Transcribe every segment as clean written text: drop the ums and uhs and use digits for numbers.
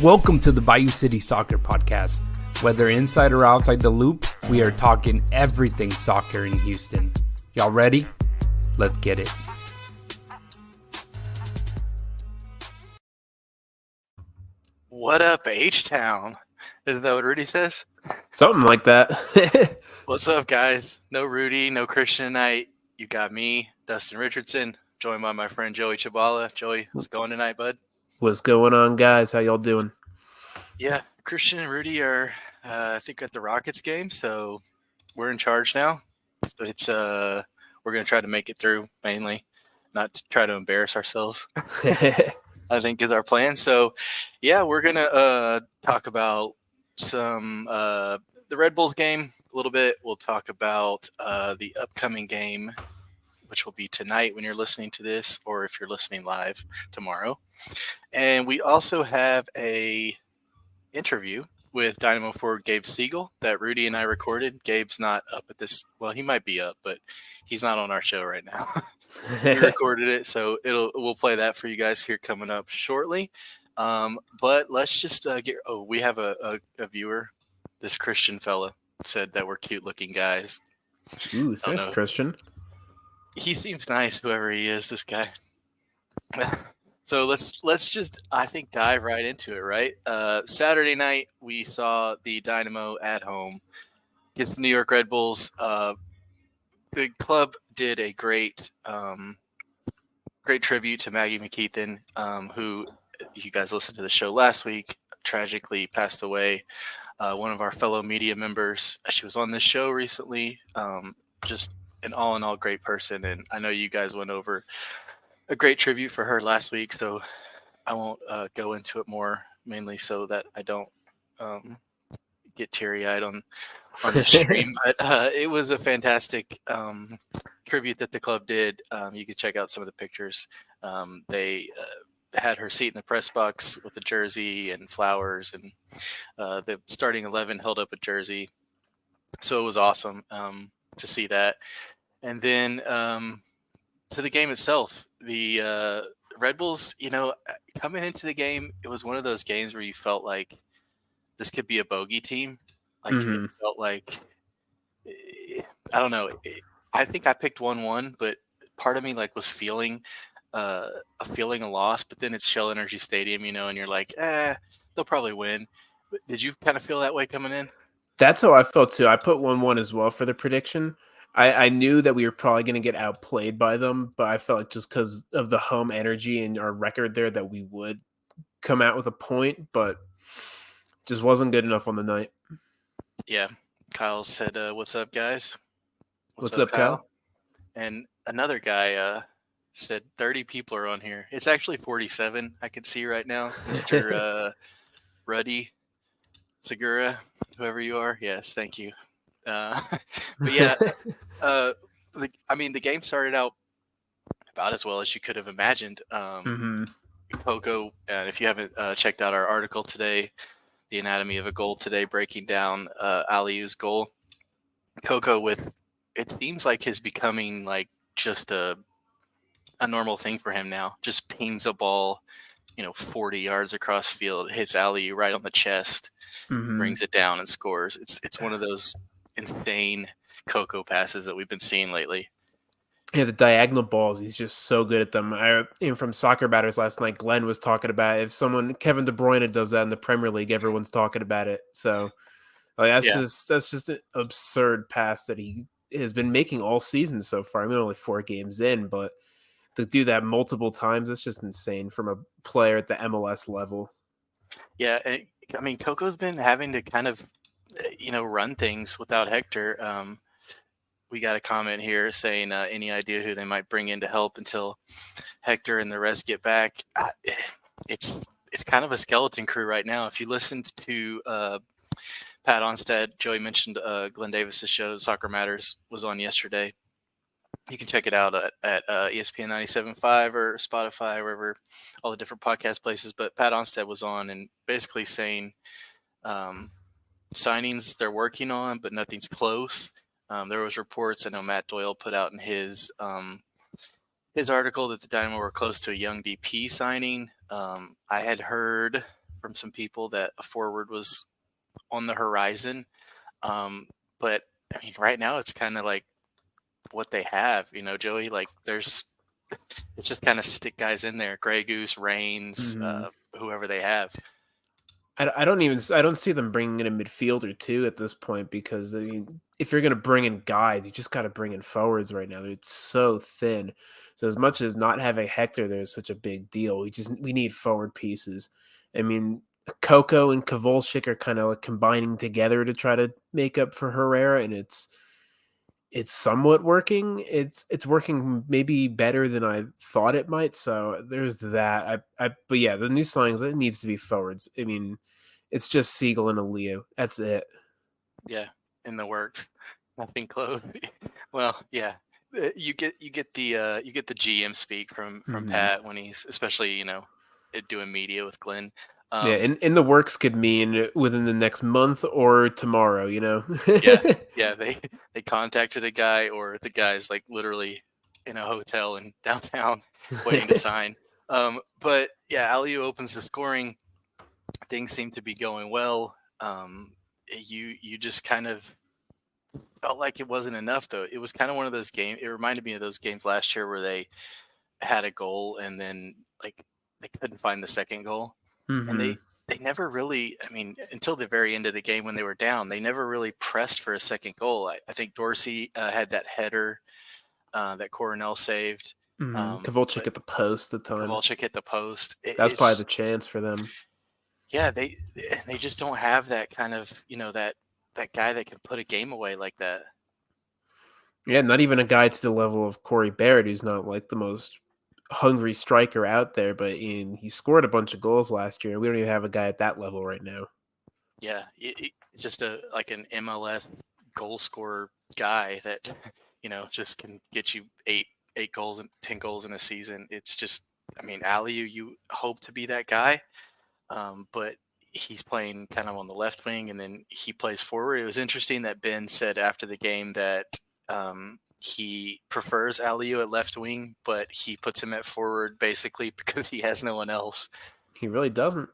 Welcome to the Bayou City Soccer Podcast. Whether inside or outside the loop, we are talking everything soccer in Houston. Y'all ready? Let's get it. What up, H-Town? Isn't that what Rudy says? Something like that. What's up, guys? No Rudy, no Christian tonight. You got me, Dustin Richardson, joined by my friend Joey Chabala. Joey, what's going tonight, bud? What's going on, guys? How y'all doing? Yeah, Christian and Rudy are, I think, at the Rockets game, so we're in charge now. It's we're gonna try to make it through, mainly, not to try to embarrass ourselves. I think is our plan. So, yeah, we're gonna talk about some the Red Bulls game a little bit. We'll talk about the upcoming game, which will be tonight when you're listening to this, or if you're listening live tomorrow. And we also have a interview with Dynamo forward Gabe Siegel that Rudy and I recorded. Gabe's not up at this. Well, he might be up, but he's not on our show right now. We recorded it, so we'll play that for you guys here coming up shortly. But let's just get. Oh, we have a viewer. This Christian fella said that we're cute looking guys. Ooh, thanks, Christian. He seems nice, whoever he is. This guy. So let's just, I think, dive right into it, right? Saturday night, we saw the Dynamo at home against the New York Red Bulls. The club did a great tribute to Maggie McKeithen, who, you guys listened to the show last week, tragically passed away. One of our fellow media members. She was on this show recently. Just an all-in-all great person, and I know you guys went over a great tribute for her last week, so I won't go into it more, mainly so that I don't get teary-eyed on the stream. But it was a fantastic tribute that the club did. You can check out some of the pictures. They had her seat in the press box with a jersey and flowers, and the starting 11 held up a jersey. So it was awesome to see that. And then to the game itself, the Red Bulls, coming into the game, it was one of those games where you felt like this could be a bogey team. Like It felt like, I don't know. I think I picked 1-1, but part of me was feeling a loss. But then it's Shell Energy Stadium, and you're like, they'll probably win. But did you kind of feel that way coming in? That's how I felt too. I put 1-1 as well for the prediction. I knew that we were probably going to get outplayed by them, but I felt like just because of the home energy and our record there that we would come out with a point, but just wasn't good enough on the night. Yeah. Kyle said, what's up, guys? What's up, Kyle? And another guy said 30 people are on here. It's actually 47. I can see right now. Mr. Ruddy Segura, whoever you are. Yes, thank you. But yeah, the game started out about as well as you could have imagined. Coco, if you haven't checked out our article today, The Anatomy of a Goal today, breaking down Aliu's goal, Coco it seems like is becoming just a normal thing for him now. Just pings a ball, 40 yards across field, hits Aliu right on the chest, brings it down and scores. It's one of those insane Coco passes that we've been seeing lately. Yeah, the diagonal balls, he's just so good at them. From Soccer Batters last night, Glenn was talking about it. If Kevin De Bruyne does that in the Premier League, everyone's talking about it. So that's just an absurd pass that he has been making all season so far. I mean, only 4 games in, but to do that multiple times, it's just insane from a player at the MLS level. Yeah, Coco's been having to kind of run things without Hector. We got a comment here saying any idea who they might bring in to help until Hector and the rest get back. It's kind of a skeleton crew right now. If you listened to Pat Onstad, Joey mentioned Glenn Davis's show, Soccer Matters, was on yesterday. You can check it out at ESPN 97.5 or Spotify, wherever, all the different podcast places. But Pat Onstad was on and basically saying signings they're working on, but nothing's close. There was reports, I know Matt Doyle put out in his article that the Dynamo were close to a young DP signing. I had heard from some people that a forward was on the horizon. But I mean, right now it's kind of like what they have, Joey. Like it's just kind of stick guys in there, Grey Goose, Reigns, whoever they have. I don't see them bringing in a midfielder too at this point, because I mean, if you're going to bring in guys, you just got to bring in forwards right now. It's so thin. So as much as not having Hector there is such a big deal, we need forward pieces. I mean, Coco and Kovalchik are kind of like combining together to try to make up for Herrera, and it's somewhat working. It's working maybe better than I thought it might. So there's that. But yeah, the new signings, it needs to be forwards. I mean, it's just Siegel and Aliu. That's it. Yeah, in the works. Nothing close. Well, yeah. You get the GM speak from Pat when he's especially doing media with Glenn. Yeah, in the works could mean within the next month or tomorrow. Yeah. They contacted a guy, or the guy's like literally in a hotel in downtown waiting to sign. But yeah, Aliu opens the scoring. Things seem to be going well. You just kind of felt like it wasn't enough, though. It was kind of one of those games. It reminded me of those games last year where they had a goal and then like they couldn't find the second goal, and they never really. I mean, until the very end of the game when they were down, they never really pressed for a second goal. I think Dorsey had that header that Coronel saved. Kovalchik at the post at the time. Kovalchik hit the post. That's probably the chance for them. Yeah, they just don't have that kind of that guy that can put a game away like that. Yeah, not even a guy to the level of Corey Barrett, who's not like the most hungry striker out there, but he scored a bunch of goals last year. We don't even have a guy at that level right now. Yeah, just like an MLS goal scorer guy that just can get you eight goals and 10 goals in a season. It's just, I mean, Aliu, you hope to be that guy, but he's playing kind of on the left wing, and then he plays forward. It was interesting that Ben said after the game that he prefers Aliu at left wing, but he puts him at forward basically because he has no one else. He really doesn't.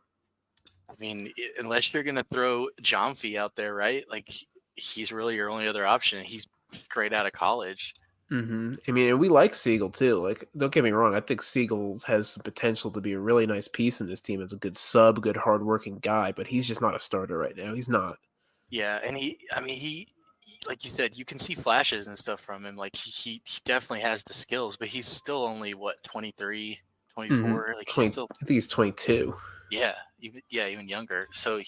I mean, unless you're going to throw Jomfy out there, right? Like, he's really your only other option. He's straight out of college. I mean, and we like Siegel too. Like, don't get me wrong. I think Siegel has some potential to be a really nice piece in this team. As a good sub, good hardworking guy, but he's just not a starter right now. He's not. Yeah, and he, like you said, you can see flashes and stuff from him. Like he definitely has the skills, but he's still only 23, 24. Like he's still. I think he's 22. Yeah, even younger. So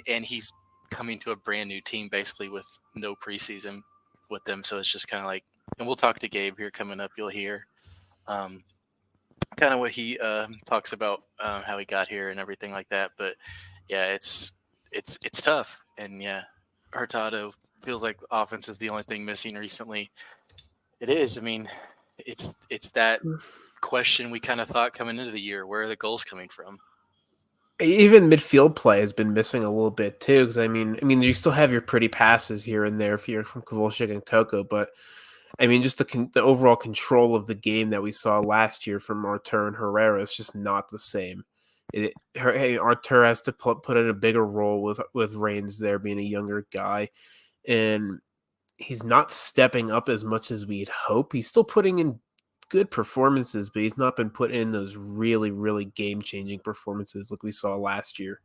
and he's coming to a brand new team basically with no preseason with them. So it's just kind of like. And we'll talk to Gabe here coming up. You'll hear kind of what he talks about how he got here and everything like that. But yeah, it's tough. And yeah, Hurtado feels like offense is the only thing missing recently. It is. I mean, it's that question we kind of thought coming into the year. Where are the goals coming from? Even midfield play has been missing a little bit too. Because I mean, you still have your pretty passes here and there if you're from Kovalchik and Coco, but. I mean, just the overall control of the game that we saw last year from Artur and Herrera is just not the same. Artur has to put in a bigger role with Reigns there being a younger guy, and he's not stepping up as much as we'd hope. He's still putting in good performances, but he's not been putting in those really, really game-changing performances like we saw last year.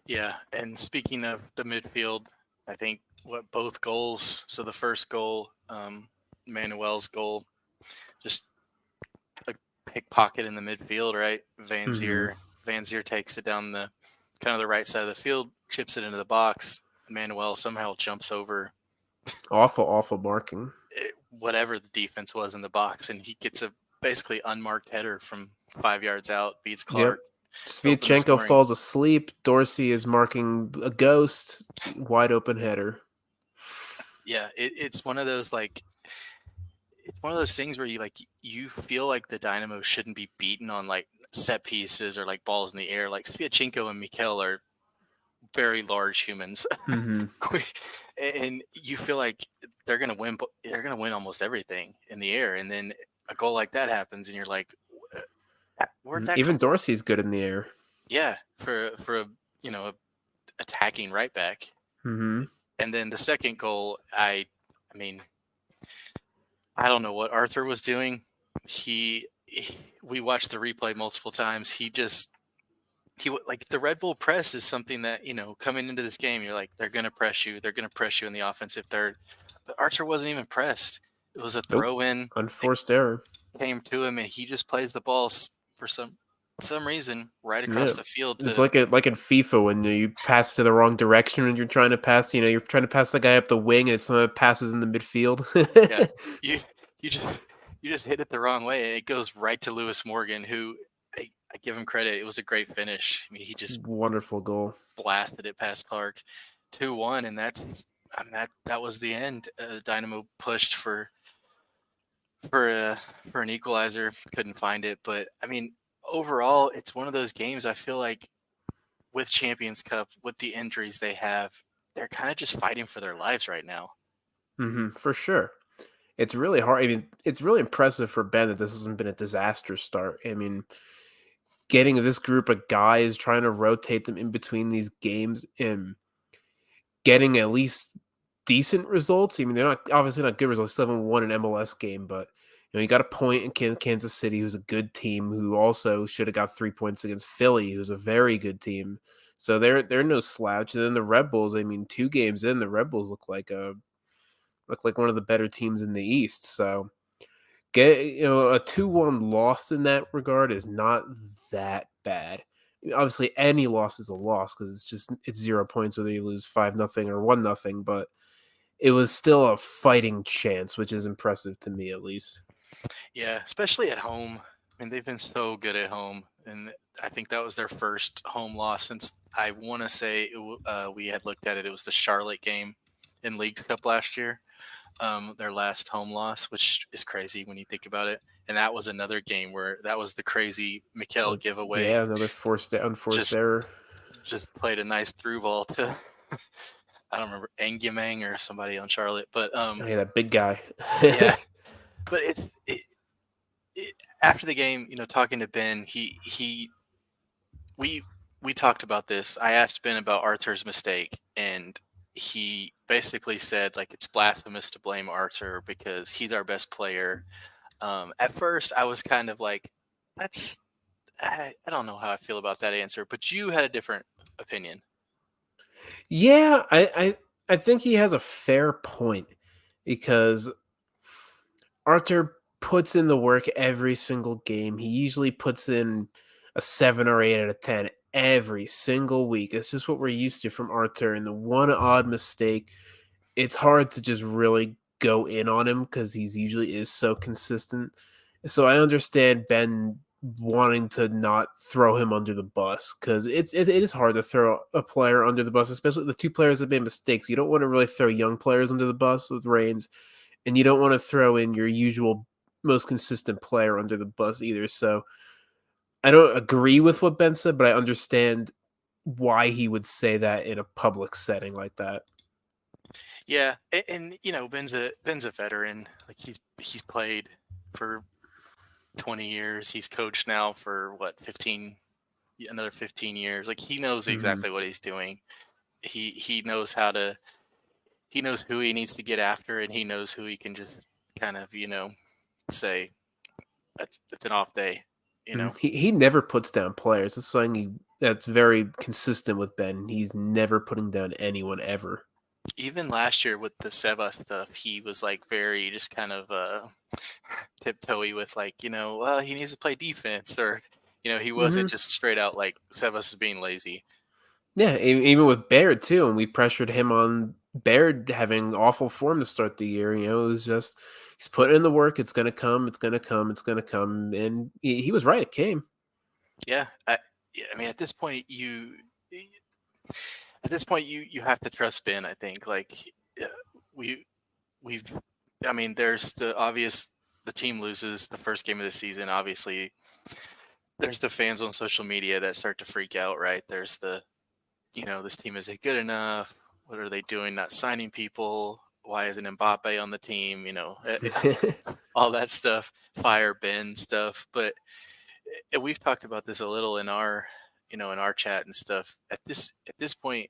Yeah, and speaking of the midfield, I think both goals, so the first goal, Manuel's goal, just a pickpocket in the midfield, right? Van Zier takes it down the kind of the right side of the field, chips it into the box. Manuel somehow jumps over. Awful marking. Whatever the defense was in the box, and he gets a basically unmarked header from 5 yards out, beats Clark. Yep. Sviatchenko falls asleep. Dorsey is marking a ghost. Wide open header. Yeah, it's one of those it's one of those things where you feel like the Dynamo shouldn't be beaten on like set pieces or like balls in the air. Like Sviatchenko and Mikel are very large humans, and you feel like they're gonna win. They're gonna win almost everything in the air, and then a goal like that happens, and you're like, "Where'd that even come Dorsey's good in the air." Yeah, for a a attacking right back. Mm-hmm. And then the second goal, I mean, I don't know what Arthur was doing. We watched the replay multiple times. Like the Red Bull press is something that, coming into this game, you're like, they're gonna press you. They're gonna press you in the offensive third. But Archer wasn't even pressed. It was a Nope. throw in. Unforced error. Came to him, and he just plays the ball for some reason right across Yeah. the field. It's like in FIFA when you pass to the wrong direction and you're trying to pass. You're trying to pass the guy up the wing, and someone passes in the midfield. Yeah, you you just you just hit it the wrong way, and it goes right to Lewis Morgan, who I give him credit. It was a great finish. I mean, he just Wonderful goal. blasted it past Clark, 2-1, and that was the end. Dynamo pushed for an equalizer, couldn't find it, but I mean, overall, it's one of those games. I feel like with Champions Cup, with the injuries they have, they're kind of just fighting for their lives right now. Mm-hmm, for sure. It's really hard. I mean, it's really impressive for Ben that this hasn't been a disaster start. I mean, getting this group of guys, trying to rotate them in between these games and getting at least decent results. I mean, they're not obviously not good results. Still haven't won an MLS game, but you got a point in Kansas City, who's a good team, who also should have got 3 points against Philly, who's a very good team. So they're no slouch. And then the Red Bulls. I mean, 2 games in, the Red Bulls look like one of the better teams in the East. So get a 2-1 loss in that regard is not that bad. Obviously, any loss is a loss because it's 0 points whether you lose 5-0 or 1-0. But it was still a fighting chance, which is impressive to me at least. Yeah, especially at home. I mean, they've been so good at home, and I think that was their first home loss since I want to say we had looked at it. It was the Charlotte game in Leagues Cup last year. Their last home loss, which is crazy when you think about it. And that was another game where that was the crazy Mikel giveaway. Yeah, another unforced error. Just played a nice through ball to I don't remember Engyamang or somebody on Charlotte, but yeah, that big guy. yeah. But after the game, talking to Ben, we talked about this. I asked Ben about Arthur's mistake, and he basically said like it's blasphemous to blame Arthur because he's our best player. At first, I was kind of like, I don't know how I feel about that answer, but you had a different opinion. Yeah, I think he has a fair point because Arthur puts in the work every single game. He usually puts in a 7 or 8 out of 10 every single week. It's just what we're used to from Arthur. And the one odd mistake, it's hard to just really go in on him because he's usually is so consistent. So I understand Ben wanting to not throw him under the bus because it is hard to throw a player under the bus, especially the 2 players that made mistakes. You don't want to really throw young players under the bus with Reigns, and you don't want to throw in your usual most consistent player under the bus either. So I don't agree with what Ben said, but I understand why he would say that in a public setting like that. Yeah, and Ben's a veteran. Like he's played for 20 years. He's coached now for another 15 years. Like he knows exactly what he's doing. He knows he knows who he needs to get after, and he knows who he can just kind of say it's an off day. He never puts down players. That's something that's very consistent with Ben. He's never putting down anyone ever. Even last year with the Seva stuff, he was like very just kind of tiptoey with like, well, he needs to play defense, or he wasn't just straight out like Sebas is being lazy. Yeah, even with Baird too, and we pressured him on Baird having awful form to start the year. It was just he's putting in the work. It's gonna come. It's gonna come. It's gonna come. And he was right. It came. Yeah, I mean, at this point, you have to trust Ben. I think like we've. I mean, there's the obvious. The team loses the first game of the season. Obviously, there's the fans on social media that start to freak out. Right? There's the this team isn't good enough. What are they doing? Not signing people? Why isn't Mbappe on the team? All that stuff, fire Ben stuff. But we've talked about this a little in our in our chat and stuff. At this point,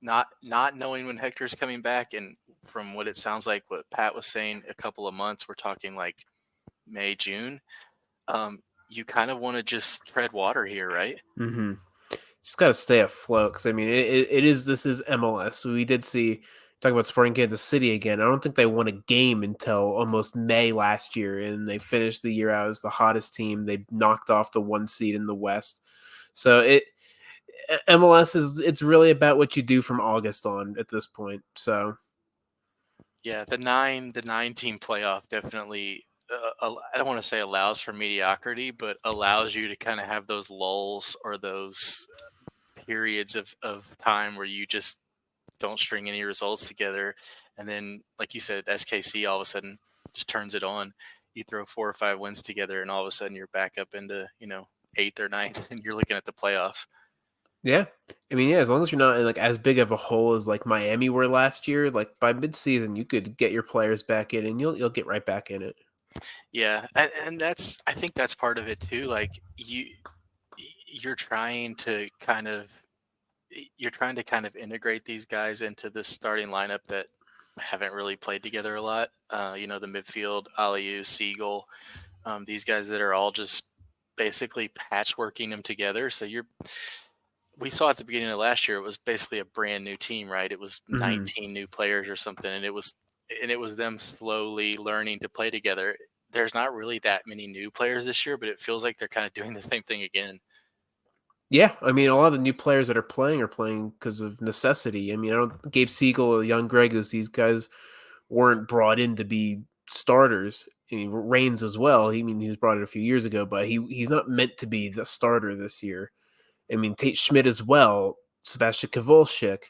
not knowing when Hector's coming back, and from what it sounds like, what Pat was saying, a couple of months. We're talking like May, June. You kind of want to just tread water here, right? Mm-hmm. Just got to stay afloat because I mean, this is MLS. So we did see talk about Sporting Kansas City again. I don't think they won a game until almost May last year, and they finished the year out as the hottest team. They knocked off the 1 seed in the West. So MLS it's really about what you do from August on at this point. So yeah, the nine team playoff definitely. I don't want to say allows for mediocrity, but allows you to kind of have those lulls or those periods of time where you just don't string any results together. And then, like you said, SKC all of a sudden just turns it on. You throw 4 or 5 wins together, and all of a sudden you're back up into, 8th or 9th, and you're looking at the playoffs. yeah, I mean, yeah, as long as you're not like as big of a hole as like Miami were last year, like by midseason, you could get your players back in, and you'll get right back in it. Yeah, and I think that's part of it too. Like you're trying to kind of integrate these guys into the starting lineup that haven't really played together a lot. The midfield, Aliu, Siegel, these guys that are all just basically patchworking them together. So we saw at the beginning of last year, it was basically a brand new team, right? It was 19 new players or something, and it was them slowly learning to play together. There's not really that many new players this year, but it feels like they're kind of doing the same thing again. Yeah, I mean, a lot of the new players that are playing because of necessity. I mean, Gabe Siegel, Young Gregus, these guys weren't brought in to be starters. I mean, Reigns as well. He was brought in a few years ago, but he's not meant to be the starter this year. I mean, Tate Schmidt as well, Sebastian Kowalczyk.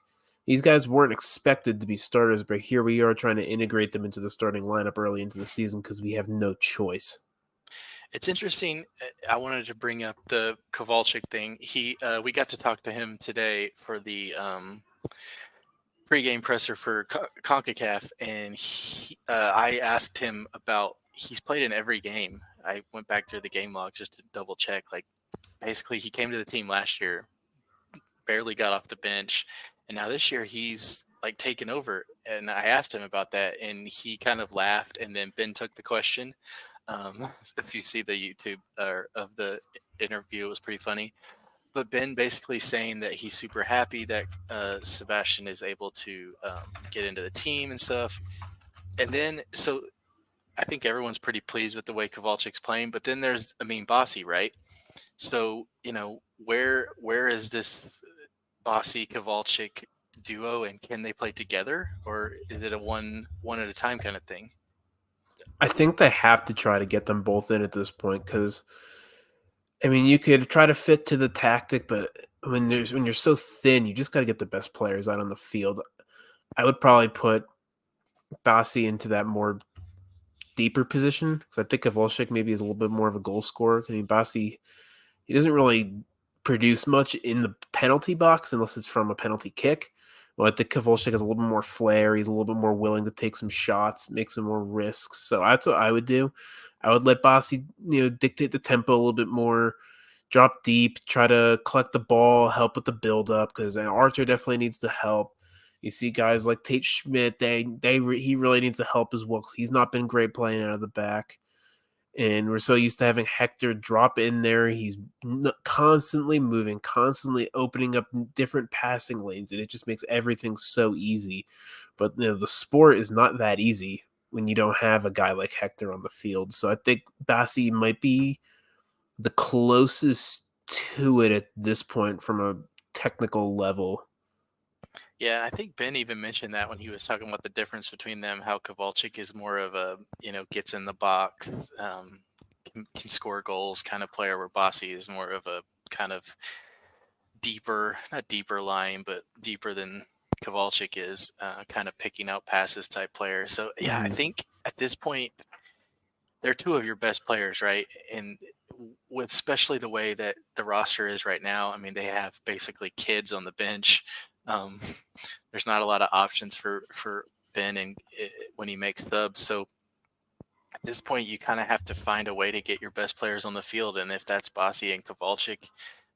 These guys weren't expected to be starters, but here we are trying to integrate them into the starting lineup early into the season because we have no choice. It's interesting. I wanted to bring up the Kowalczyk thing. We got to talk to him today for the pregame presser for CONCACAF, and I asked him about. He's played in every game. I went back through the game log just to double check. Like, basically, he came to the team last year, barely got off the bench, and now this year he's like taken over. And I asked him about that, and he kind of laughed. And then Ben took the question. If you see the YouTube of the interview, it was pretty funny. But Ben basically saying that he's super happy that Sebastian is able to get into the team and stuff. And then, so I think everyone's pretty pleased with the way Kowalczyk's playing. But then there's, Bossy, right? So, where is this Bossy Kowalczyk duo, and can they play together, or is it a one at a time kind of thing? I think they have to try to get them both in at this point because, I mean, you could try to fit to the tactic, but when you're so thin, you just got to get the best players out on the field. I would probably put Bossy into that more deeper position because I think Kowalczyk maybe is a little bit more of a goal scorer. I mean, Bossy, he doesn't really produce much in the penalty box unless it's from a penalty kick. Well, I think Kowalczyk has a little bit more flair. He's a little bit more willing to take some shots, make some more risks. So that's what I would do. I would let Bossy, dictate the tempo a little bit more, drop deep, try to collect the ball, help with the build-up because Archer definitely needs the help. You see guys like Tate Schmidt, he really needs the help as well because he's not been great playing out of the back. And we're so used to having Hector drop in there. He's constantly moving, constantly opening up different passing lanes, and it just makes everything so easy. But the sport is not that easy when you don't have a guy like Hector on the field. So I think Bossy might be the closest to it at this point from a technical level. Yeah, I think Ben even mentioned that when he was talking about the difference between them, how Kowalczyk is more of a, gets in the box, can score goals kind of player, where Bossy is more of a kind of not deeper line, but deeper than Kowalczyk is, kind of picking out passes type player. So, yeah, I think at this point, they're two of your best players, right? And with especially the way that the roster is right now, I mean, they have basically kids on the bench. There's not a lot of options for Ben and when he makes subs. So at this point, you kind of have to find a way to get your best players on the field. And if that's Bossy and Kowalczyk,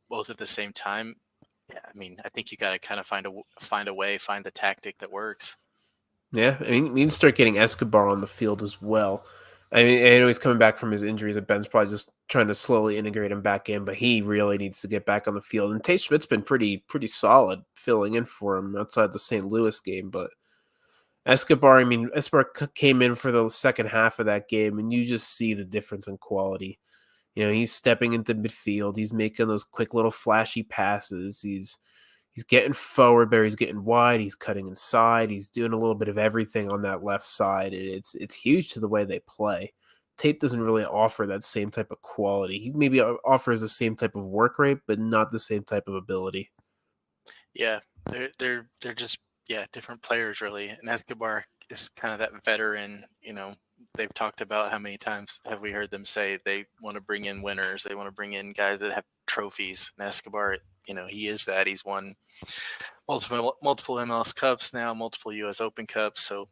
both at the same time, yeah, I mean, I think you got to kind of find a way, find the tactic that works. Yeah, I mean, we need to start getting Escobar on the field as well. I mean, I know he's coming back from his injuries, and Ben's probably just trying to slowly integrate him back in, but he really needs to get back on the field. And Tate Schmidt's been pretty solid filling in for him outside the St. Louis game, but Escobar, I mean, Escobar came in for the second half of that game, and you just see the difference in quality. You know, he's stepping into midfield. He's making those quick little flashy passes. He's getting forward, but he's getting wide. He's cutting inside. He's doing a little bit of everything on that left side. It's huge to the way they play. Tate doesn't really offer that same type of quality. He maybe offers the same type of work rate, but not the same type of ability. Yeah, they're just different players really. And Escobar is kind of that veteran. You know, they've talked about how many times have we heard them say they want to bring in winners. They want to bring in guys that have trophies. And Escobar, you know, he is that. He's won multiple MLS Cups now, multiple U.S. Open Cups. So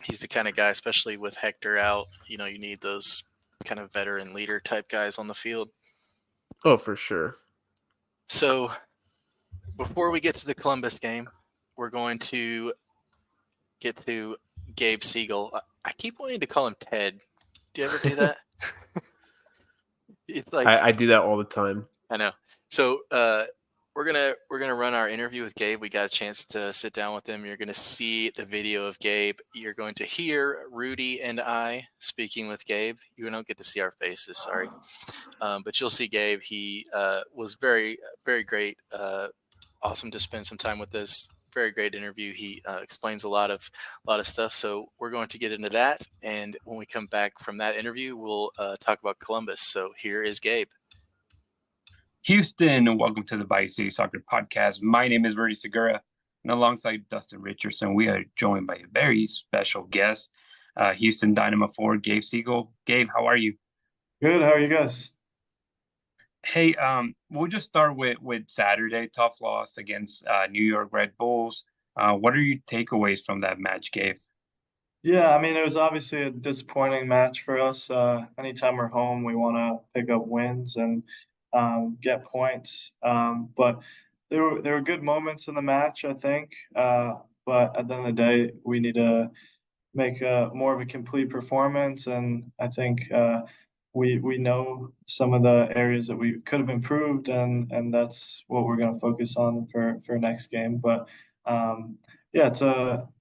he's the kind of guy, especially with Hector out. You know, you need those kind of veteran leader type guys on the field. Oh, for sure. So before we get to the Columbus game, we're going to get to Gabe Siegel. I keep wanting to call him Ted. Do you ever do that? It's like I do that all the time. I know. So we're gonna run our interview with Gabe. We got a chance to sit down with him. You're gonna see the video of Gabe. You're going to hear Rudy and I speaking with Gabe. You don't get to see our faces, sorry, but you'll see Gabe. He was very great. Awesome to spend some time with us. Very great interview. He explains a lot of stuff. So we're going to get into that, and when we come back from that interview, we'll talk about Columbus. So here is Gabe. Houston, and welcome to the Bayou City Soccer Podcast. My name is Rudy Segura, and alongside Dustin Richardson, we are joined by a very special guest, Houston Dynamo forward Gabe Siegel. Gabe, how are you? Good. How are you guys? Hey, we'll just start with Saturday, tough loss against New York Red Bulls. What are your takeaways from that match, Gabe? Yeah, I mean, it was obviously a disappointing match for us. Anytime we're home, we want to pick up wins and get points. But there were good moments in the match, I think. But at the end of the day, we need to make more of a complete performance, and I think we know some of the areas that we could have improved, and that's what we're going to focus on for next game. But yeah,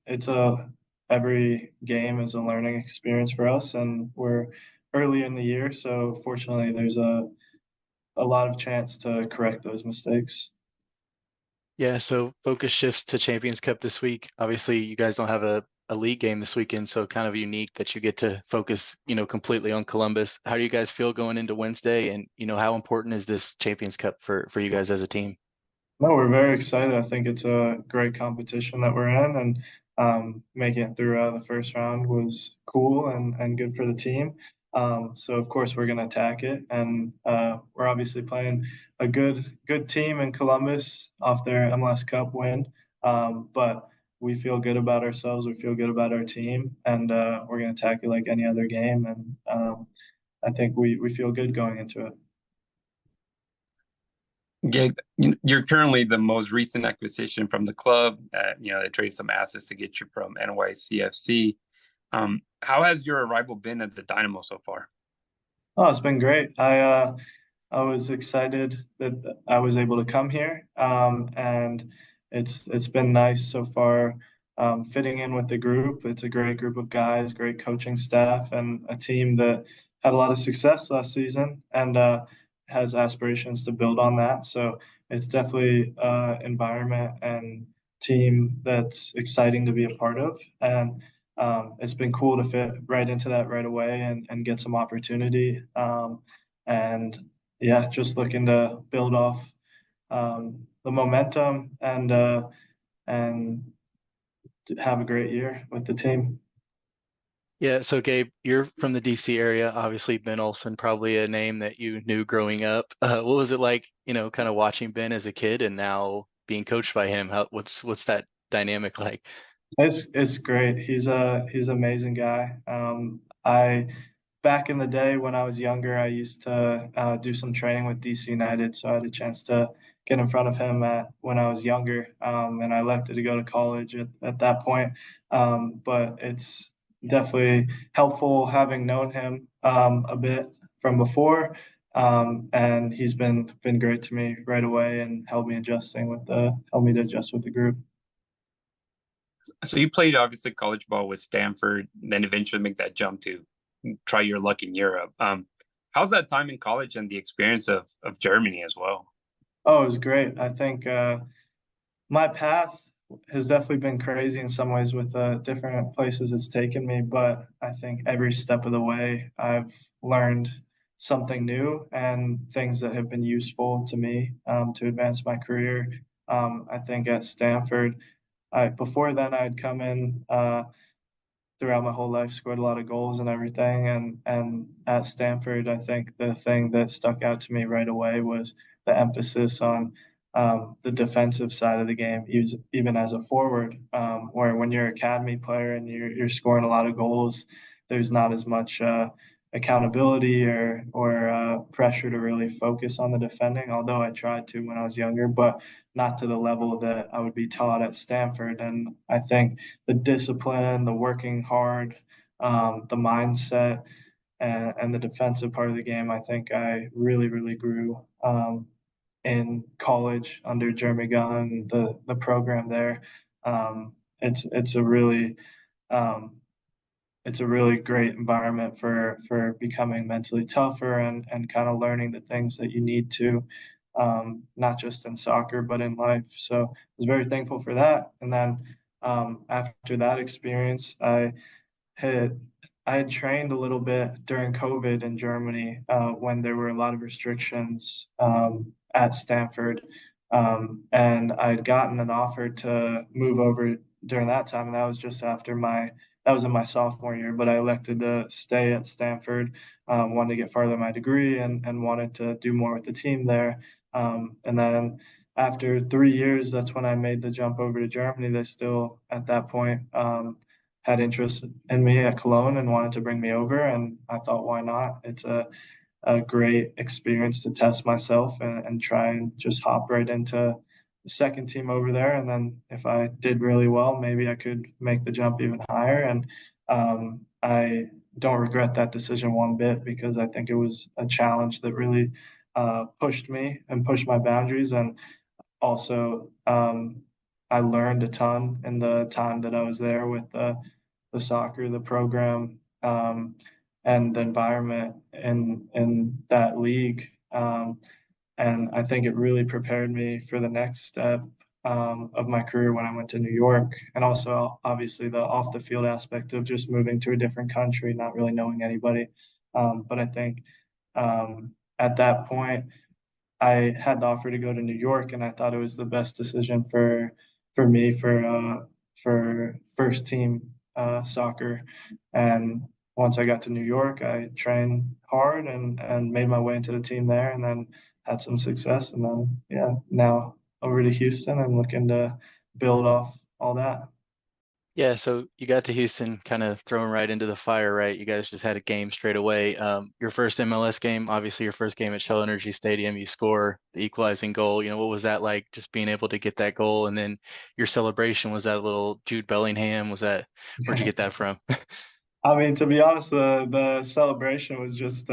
it's a every game is a learning experience for us, and we're early in the year, so fortunately, there's a lot of chance to correct those mistakes. Yeah, so focus shifts to Champions Cup this week. Obviously, you guys don't have a league game this weekend, so kind of unique that you get to focus, completely on Columbus. How do you guys feel going into Wednesday? And, how important is this Champions Cup for you guys as a team? No, we're very excited. I think it's a great competition that we're in, and making it through the first round was cool and good for the team. So of course we're going to attack it, and we're obviously playing a good team in Columbus off their MLS Cup win. But we feel good about ourselves. We feel good about our team, and we're going to attack it like any other game. And I think we feel good going into it. Gabe, you're currently the most recent acquisition from the club. They traded some assets to get you from NYCFC. How has your arrival been at the Dynamo so far? Oh, it's been great. I was excited that I was able to come here, and it's been nice so far, fitting in with the group. It's a great group of guys, great coaching staff, and a team that had a lot of success last season, and has aspirations to build on that. So it's definitely environment and team that's exciting to be a part of, and it's been cool to fit right into that right away and get some opportunity. And yeah, just looking to build off the momentum and have a great year with the team. Yeah, so Gabe, you're from the DC area. Obviously, Ben Olsen, probably a name that you knew growing up. What was it like, kind of watching Ben as a kid and now being coached by him? What's that dynamic like? It's great. He's an amazing guy. I back in the day when I was younger, I used to do some training with DC United, so I had a chance to get in front of him when I was younger, and I elected to go to college at that point. But it's definitely helpful having known him a bit from before, and he's been great to me right away and helped me to adjust with the group. So you played obviously college ball with Stanford, then eventually make that jump to try your luck in Europe. How's that time in college and the experience of Germany as well? Oh, it was great. I think my path has definitely been crazy in some ways with different places it's taken me, but I think every step of the way I've learned something new and things that have been useful to me to advance my career. I think at Stanford, before then I'd come in throughout my whole life, scored a lot of goals and everything. And at Stanford, I think the thing that stuck out to me right away was the emphasis on the defensive side of the game, even as a forward, where when you're an academy player and you're scoring a lot of goals, there's not as much accountability or pressure to really focus on the defending. Although I tried to when I was younger, but not to the level that I would be taught at Stanford. And I think the discipline, the working hard, the mindset, and the defensive part of the game, I think I really, really grew in college under Jeremy Gunn, the program there. Um, it's a really um, it's a really great environment for becoming mentally tougher and kind of learning the things that you need to, not just in soccer but in life. So I was very thankful for that. And then after that experience, had I had trained a little bit during COVID in Germany when there were a lot of restrictions at Stanford, and I'd gotten an offer to move over during that time, and that was just after that was in my sophomore year. But I elected to stay at Stanford, wanted to get farther in my degree, and wanted to do more with the team there. And then after 3 years, that's when I made the jump over to Germany. They still at that point. Had interest in me at Cologne and wanted to bring me over. And I thought, why not? It's a great experience to test myself and try and just hop right into the second team over there. And then if I did really well, maybe I could make the jump even higher. And I don't regret that decision one bit because I think it was a challenge that really pushed me and pushed my boundaries. And also, I learned a ton in the time that I was there with the soccer, the program, and the environment in that league. And I think it really prepared me for the next step of my career when I went to New York, and also obviously the off the field aspect of just moving to a different country, not really knowing anybody. But I think at that point, I had the offer to go to New York, and I thought it was the best decision for me for first team soccer. And once I got to New York, I trained hard and made my way into the team there, and then had some success. And then yeah, now over to Houston and looking to build off all that. Yeah, so you got to Houston kind of thrown right into the fire, right? You guys just had a game straight away. Your first MLS game, obviously your first game at Shell Energy Stadium, you score the equalizing goal. What was that like, just being able to get that goal? And then your celebration, was that a little Jude Bellingham? Where'd you get that from? I mean, to be honest, the celebration was just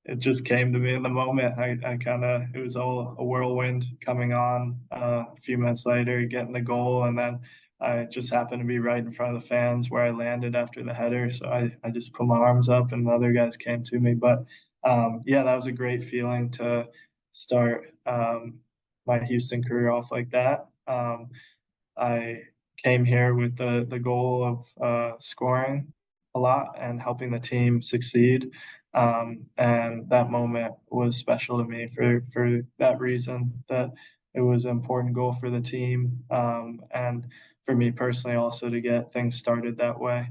it just came to me in the moment. I kind of it was all a whirlwind coming on a few minutes later, getting the goal, and then I just happened to be right in front of the fans where I landed after the header. So I just put my arms up, and the other guys came to me. But yeah, that was a great feeling to start my Houston career off like that. I came here with the goal of scoring a lot and helping the team succeed. And that moment was special to me for that reason, that it was an important goal for the team, and for me personally also to get things started that way.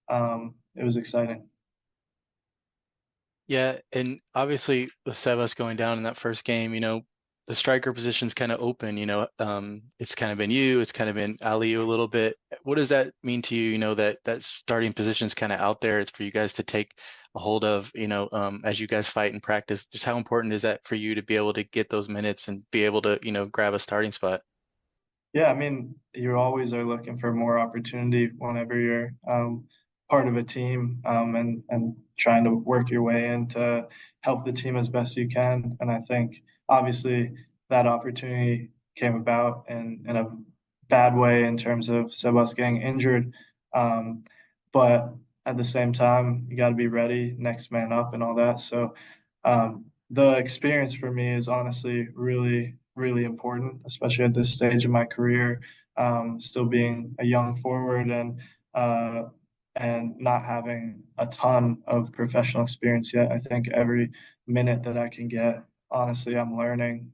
It was exciting. Yeah, and obviously with Sebas going down in that first game, the striker position's kind of open, it's kind of been you, it's kind of been Aliu a little bit. What does that mean to you, that starting position's kind of out there? It's for you guys to take a hold of, as you guys fight and practice. Just how important is that for you to be able to get those minutes and be able to, grab a starting spot? Yeah, I mean, you always are looking for more opportunity whenever you're part of a team, and trying to work your way in to help the team as best you can. And I think obviously that opportunity came about in a bad way in terms of Sebas getting injured. Um, but at the same time, you got to be ready, next man up, and all that. So the experience for me is honestly really, really important, especially at this stage of my career, still being a young forward uh, and not having a ton of professional experience yet. I think every minute that I can get, honestly, I'm learning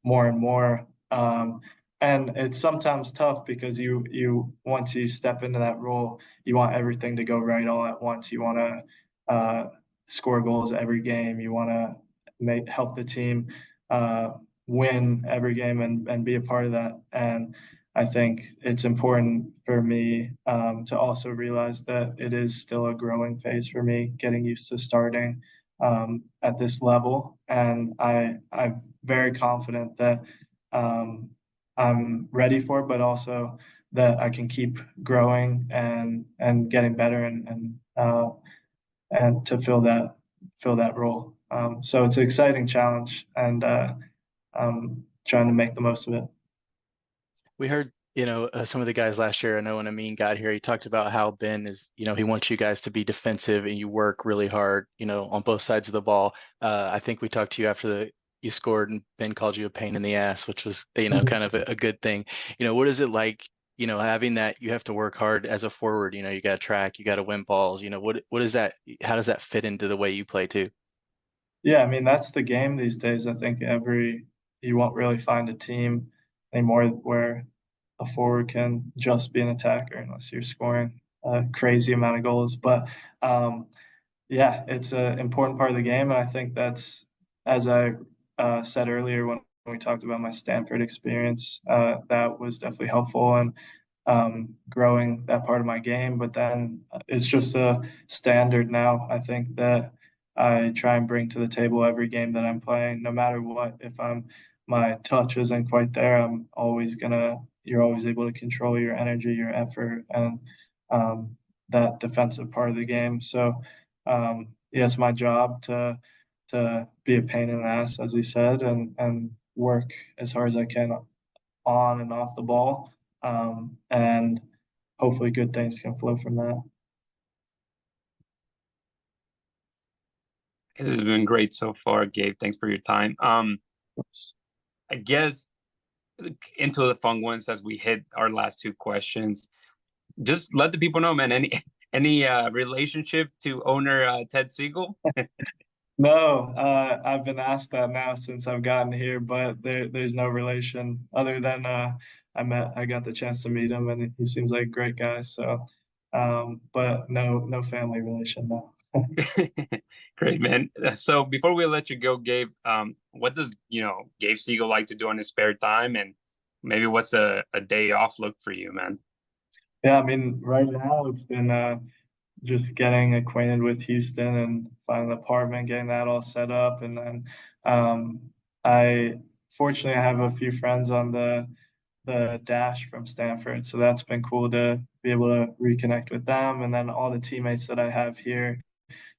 more and more. And it's sometimes tough because you once you step into that role, you want everything to go right all at once. You want to score goals every game. You want to help the team uh, win every game and be a part of that. And I think it's important for me to also realize that it is still a growing phase for me, getting used to starting at this level. And I'm very confident that I'm ready for it, but also that I can keep growing and getting better and to fill that role. So it's an exciting challenge, and I'm trying to make the most of it. We heard, some of the guys last year. I know when Amin got here, he talked about how Ben is, he wants you guys to be defensive and you work really hard, on both sides of the ball. I think we talked to you after you scored and Ben called you a pain in the ass, which was, kind of a good thing. What is it like, having that you have to work hard as a forward, you got to track, you got to win balls, what is that? How does that fit into the way you play too? Yeah, I mean that's the game these days. I think you won't really find a team anymore where a forward can just be an attacker unless you're scoring a crazy amount of goals. But um, yeah, it's an important part of the game, and I think that's as I said earlier when we talked about my Stanford experience, that was definitely helpful and growing that part of my game. But then it's just a standard now. I think that I try and bring to the table every game that I'm playing, no matter what. If my touch isn't quite there, you're always able to control your energy, your effort, and that defensive part of the game. So yeah, it's my job to be a pain in the ass, as he said, and work as hard as I can on and off the ball. And hopefully good things can flow from that. This has been great so far, Gabe. Thanks for your time. I guess into the fun ones as we hit our last two questions. Just let the people know, man. Any relationship to owner Ted Siegel? No, I've been asked that now since I've gotten here, but there's no relation other than I got the chance to meet him and he seems like a great guy. So, but no family relation, no. Great, man. So before we let you go, Gabe, what does Gabe Siegel like to do on his spare time, and maybe what's a day off look for you, man? Yeah, I mean, right now it's been just getting acquainted with Houston and finding an apartment, getting that all set up, and then um, I fortunately I have a few friends on the dash from Stanford, so that's been cool to be able to reconnect with them, and then all the teammates that I have here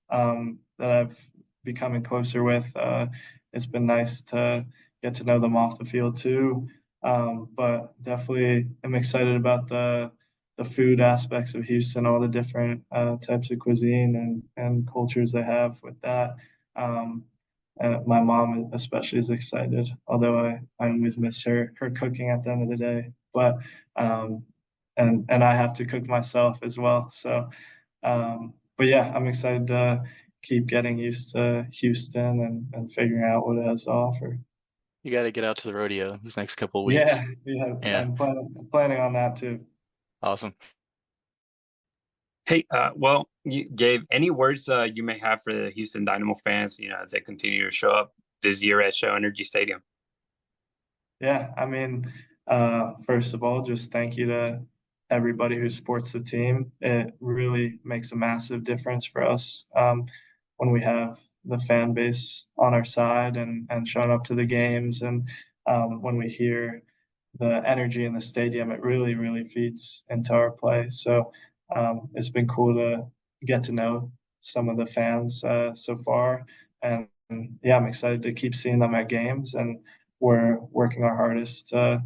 that I've becoming closer with. It's been nice to get to know them off the field too. But definitely am excited about the food aspects of Houston, all the different types of cuisine and cultures they have with that. And my mom especially is excited, although I always miss her cooking at the end of the day. But and I have to cook myself as well. So but yeah, I'm excited to keep getting used to Houston and figuring out what it has to offer. You got to get out to the rodeo this next couple of weeks. Yeah, yeah, Yeah, planning on that too. awesome. Hey, well, Gabe, any words you may have for the Houston Dynamo fans, as they continue to show up this year at Shell Energy Stadium? Yeah, I mean, first of all, just thank you to everybody who supports the team. It really makes a massive difference for us when we have the fan base on our side and showing up to the games, and when we hear the energy in the stadium, it really, really feeds into our play. So it's been cool to get to know some of the fans so far, and yeah, I'm excited to keep seeing them at games, and we're working our hardest to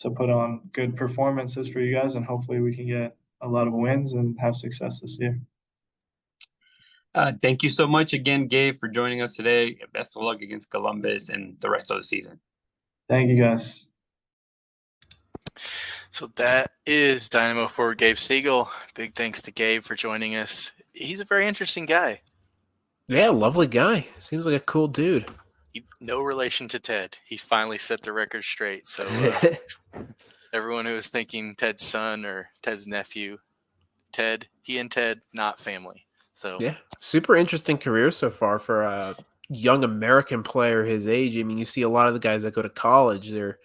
put on good performances for you guys, and hopefully we can get a lot of wins and have success this year. Thank you so much again, Gabe, for joining us today. Best of luck against Columbus and the rest of the season. Thank you, guys. So that is Dynamo forward Gabe Siegel. Big thanks to Gabe for joining us. He's a very interesting guy. Yeah, lovely guy. Seems like a cool dude. No relation to Ted. He finally set the record straight. So everyone who was thinking Ted's son or Ted's nephew, he and Ted, not family. So yeah, super interesting career so far for a young American player his age. I mean, you see a lot of the guys that go to college, they're,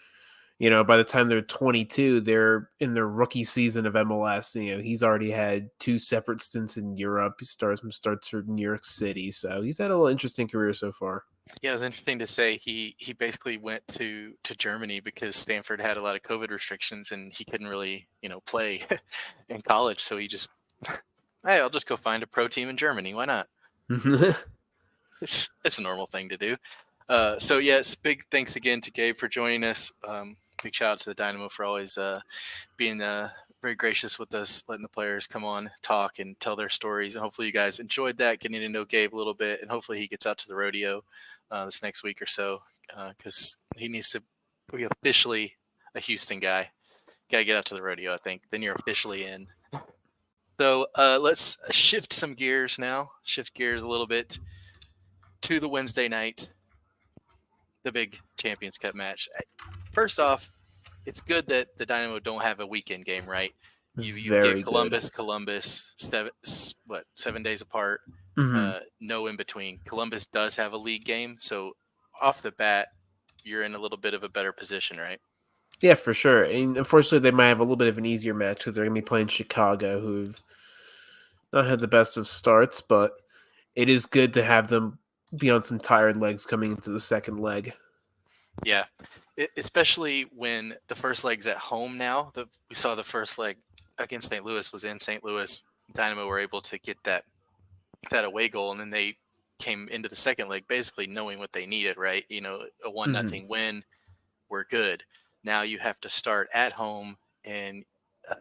by the time they're 22, they're in their rookie season of MLS. He's already had 2 separate stints in Europe. He starts in New York City. So he's had a little interesting career so far. Yeah, it was interesting to say he basically went to Germany because Stanford had a lot of COVID restrictions and he couldn't really, play in college. So he just, hey, I'll just go find a pro team in Germany. Why not? It's a normal thing to do. So yes, big thanks again to Gabe for joining us. Big shout out to the Dynamo for always being very gracious with us, letting the players come on, talk, and tell their stories. And hopefully you guys enjoyed that, getting to know Gabe a little bit. And hopefully he gets out to the rodeo this next week or so, because he needs to be officially a Houston guy. Got to get out to the rodeo, I think. Then you're officially in. So let's shift some gears now. Shift gears a little bit to the Wednesday night, the big Champions Cup match. First off, it's good that the Dynamo don't have a weekend game, right? You Very get Columbus, good. Columbus, 7 days apart, no in between. Columbus does have a league game, so off the bat, you're in a little bit of a better position, right? Yeah, for sure. And unfortunately, they might have a little bit of an easier match because they're going to be playing Chicago, who've not had the best of starts, but it is good to have them be on some tired legs coming into the second leg. Yeah, especially when the first leg's at home now. We saw the first leg against St. Louis was in St. Louis. Dynamo were able to get that away goal, and then they came into the second leg basically knowing what they needed, right? A 1-0 win, we're good. Now you have to start at home, and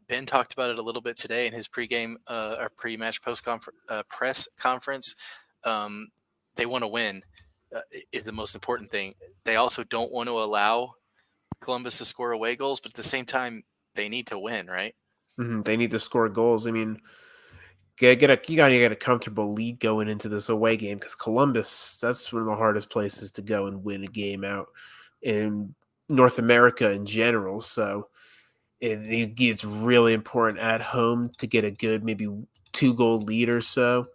Ben talked about it a little bit today in his pregame or pre-match press conference. They want to win is the most important thing. They also don't want to allow Columbus to score away goals, but at the same time, they need to win, right? They need to score goals. I mean, you gotta get a comfortable lead going into this away game because Columbus, that's one of the hardest places to go and win a game out in North America in general. So it's really important at home to get a good maybe 2-goal lead or so,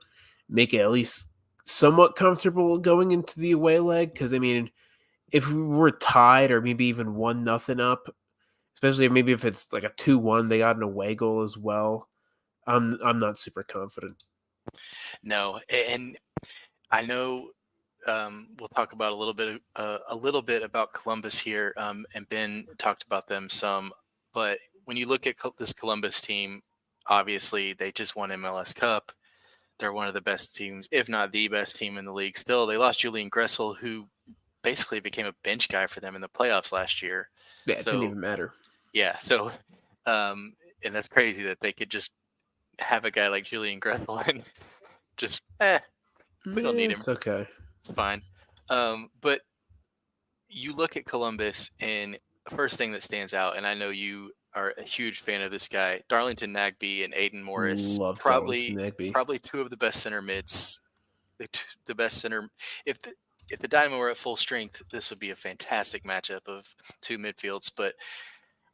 make it at least somewhat comfortable going into the away leg. Because I mean, if we were tied or maybe even 1-0 up, especially maybe if it's like a 2-1, they got an away goal as well. I'm not super confident. No, and I know we'll talk about a little bit about Columbus here, and Ben talked about them some. But when you look at this Columbus team, obviously they just won MLS Cup. They're one of the best teams, if not the best team in the league. Still, they lost Julian Gressel, who basically became a bench guy for them in the playoffs last year. Yeah, it didn't even matter. Yeah, so and that's crazy that they could just have a guy like Julian Gressel and just we don't need him. It's okay. It's fine. But you look at Columbus, and first thing that stands out, and I know you are a huge fan of this guy, Darlington Nagbe and Aiden Morris. Love probably Nagbe. Probably 2 of the best center mids. The best center. If the Dynamo were at full strength, this would be a fantastic matchup of 2 midfields. But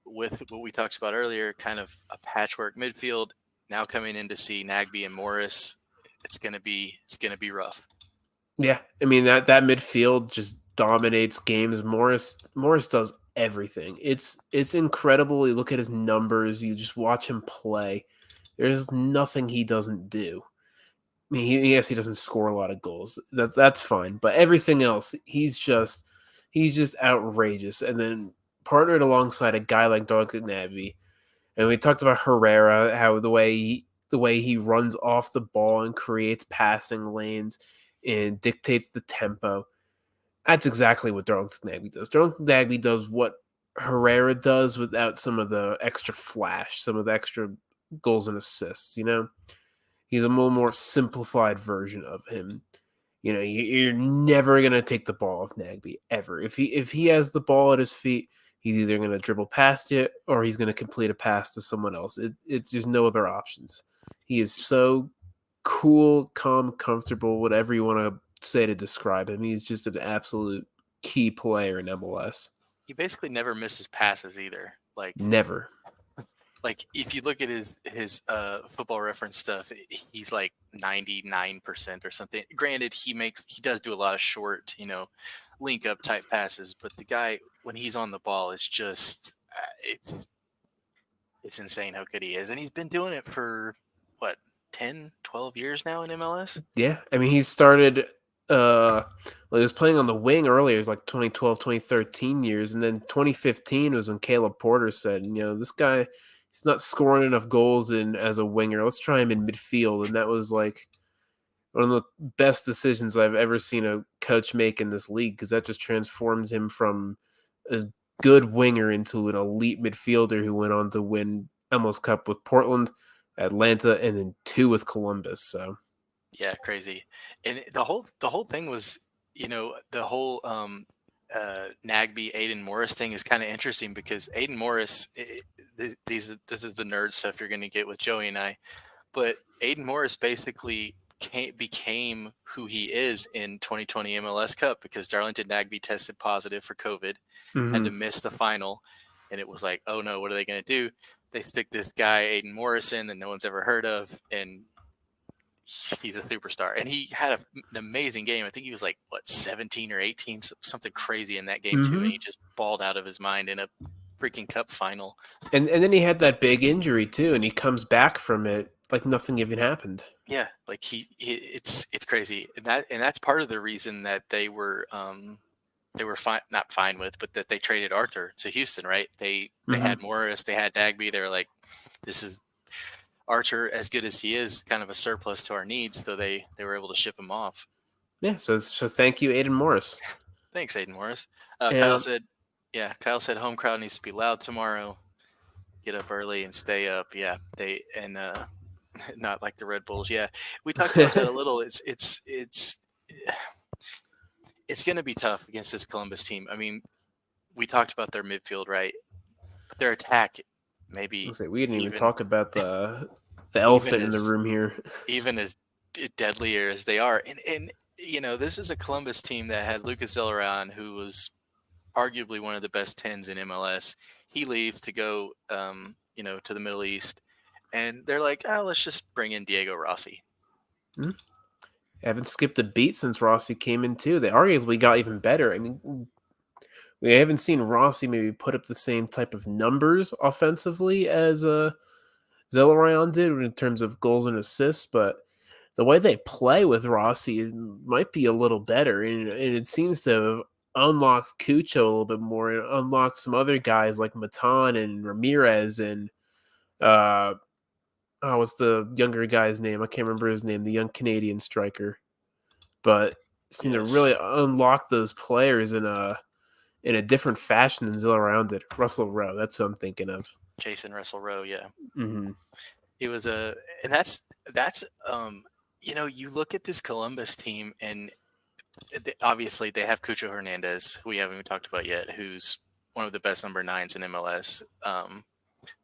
with what we talked about earlier, kind of a patchwork midfield, now coming in to see Nagbe and Morris, it's gonna be rough. Yeah, I mean that midfield just dominates games. Morris does everything. It's incredible. You look at his numbers, you just watch him play. There's nothing he doesn't do. I mean, yes, he doesn't score a lot of goals. That's fine, but everything else, he's just outrageous. And then partnered alongside a guy like Darlington Nagbe, and we talked about Herrera, how the way he runs off the ball and creates passing lanes and dictates the tempo. That's exactly what Darlington Nagbe does. Darlington Nagbe does what Herrera does without some of the extra flash, some of the extra goals and assists. He's a little more simplified version of him. You're never gonna take the ball off Nagbe ever. If he has the ball at his feet, he's either gonna dribble past it or he's gonna complete a pass to someone else. It's just no other options. He is so cool, calm, comfortable, whatever you want to say to describe him. He's just an absolute key player in MLS. He basically never misses passes either. Never. Like if you look at his Football Reference stuff, he's like 99% or something. Granted, he does do a lot of short, link up type passes, but the guy when he's on the ball, it's just it's insane how good he is, and he's been doing it for what 10, 12 years now in MLS. Yeah, I mean he started. He was playing on the wing earlier. It was like 2012, 2013 years, and then 2015 was when Caleb Porter said, this guy. He's not scoring enough goals as a winger. Let's try him in midfield. And that was like one of the best decisions I've ever seen a coach make in this league, because that just transforms him from a good winger into an elite midfielder who went on to win MLS Cup with Portland, Atlanta, and then 2 with Columbus. So yeah, crazy. And the whole thing was, the whole Nagbe Aiden Morris thing is kind of interesting because Aiden Morris, this is the nerd stuff you're going to get with Joey and I, but Aiden Morris basically became who he is in 2020 MLS Cup because Darlington Nagbe tested positive for COVID, had to miss the final, and it was like, oh no, what are they going to do? They stick this guy Aiden Morris in that no one's ever heard of, and he's a superstar, and he had an amazing game. I think he was like 17 or 18, something crazy in that game too, and he just balled out of his mind in a freaking cup final. And then he had that big injury too, and he comes back from it like nothing even happened. Yeah, like it's crazy, and that's part of the reason that they were not fine with, but that they traded Arthur to Houston, right? They had Morris, they had Nagbe. They were like, this is Archer, as good as he is, kind of a surplus to our needs, so they were able to ship him off. Yeah, so thank you, Aiden Morris. Thanks, Aiden Morris. Kyle said home crowd needs to be loud tomorrow. Get up early and stay up. Yeah, not like the Red Bulls. Yeah, we talked about that a little. It's going to be tough against this Columbus team. I mean, we talked about their midfield, right? Their attack. Maybe we didn't even talk about the elephant in the room here. Even as deadlier as they are, and this is a Columbus team that has Lucas Zelleran, who was arguably one of the best 10s in MLS. He leaves to go, to the Middle East, and they're like, let's just bring in Diego Rossi. Haven't skipped a beat since Rossi came in too. They arguably got even better. I mean, we haven't seen Rossi maybe put up the same type of numbers offensively as Zelleran did in terms of goals and assists, but the way they play with Rossi might be a little better, and it seems to have unlocked Cucho a little bit more and unlocked some other guys like Matan and Ramirez and what's the younger guy's name? I can't remember his name, the young Canadian striker. But seem to really unlock those players in a different fashion than Zelleran did. Russell Rowe, that's who I'm thinking of. Jason Russell Rowe, yeah. Mm-hmm. It was and that's you look at this Columbus team, and obviously they have Cucho Hernandez, who we haven't even talked about yet, who's one of the best number 9s in MLS.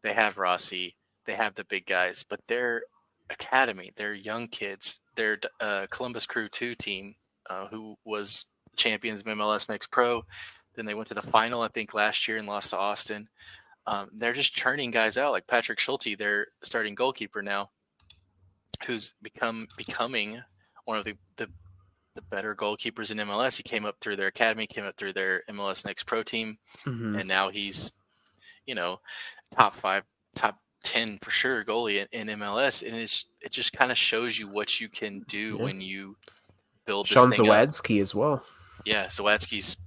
They have Rossi, they have the big guys, but their academy, their young kids, their Columbus Crew 2 team, who was champions of MLS Next Pro. Then they went to the final, I think, last year and lost to Austin. They're just churning guys out like Patrick Schulte, their starting goalkeeper now, who's becoming one of the the better goalkeepers in MLS. He came up through their academy, came up through their MLS Next Pro team, and now he's, top 5, top 10 for sure goalie in MLS. And it just kind of shows you what you can do when you build this Sean thing up. Zawadzki as well. Yeah, Zawadzki's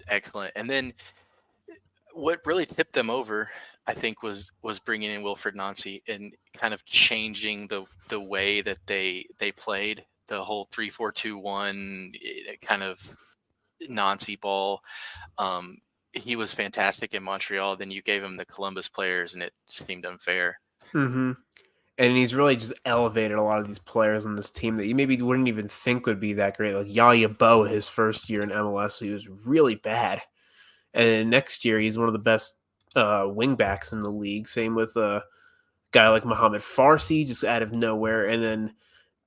excellent. And then what really tipped them over, I think, was bringing in Wilfred Nancy and kind of changing the way that they played the whole 3-4-2-1 kind of Nancy ball. He was fantastic in Montreal. Then you gave him the Columbus players, and it seemed unfair. Mm-hmm. And he's really just elevated a lot of these players on this team that you maybe wouldn't even think would be that great. Like Yaya Bow, his first year in MLS, he was really bad. And next year, he's one of the best wingbacks in the league. Same with a guy like Mohamed Farsi, just out of nowhere. And then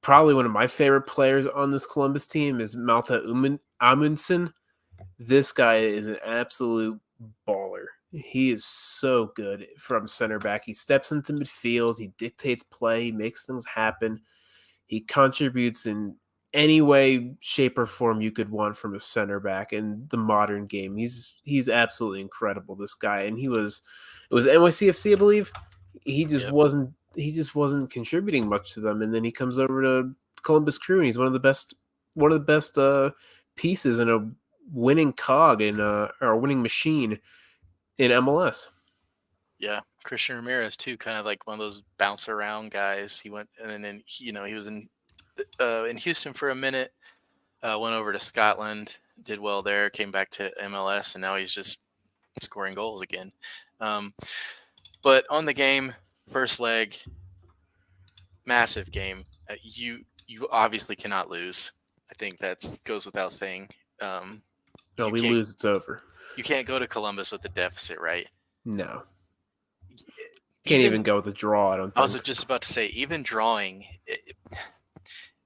probably one of my favorite players on this Columbus team is Malta Amundsen. This guy is an absolute baller. He is so good from center back. He steps into midfield. He dictates play. He makes things happen. He contributes in any way, shape, or form you could want from a center back in the modern game. He's absolutely incredible, this guy. And it was NYCFC, I believe. He just wasn't contributing much to them. And then he comes over to Columbus Crew, and he's one of the best pieces in a winning cog or a winning machine in MLS. Yeah, Christian Ramirez too, kind of like one of those bounce around guys. He went and then he was in Houston for a minute, went over to Scotland, did well there, came back to MLS, and now he's just scoring goals again. But on the game, first leg, massive game. You obviously cannot lose. I think that goes without saying. No, we lose, it's over. You can't go to Columbus with a deficit, right? No. Can't even go with a draw, I don't think. I was just about to say, even drawing,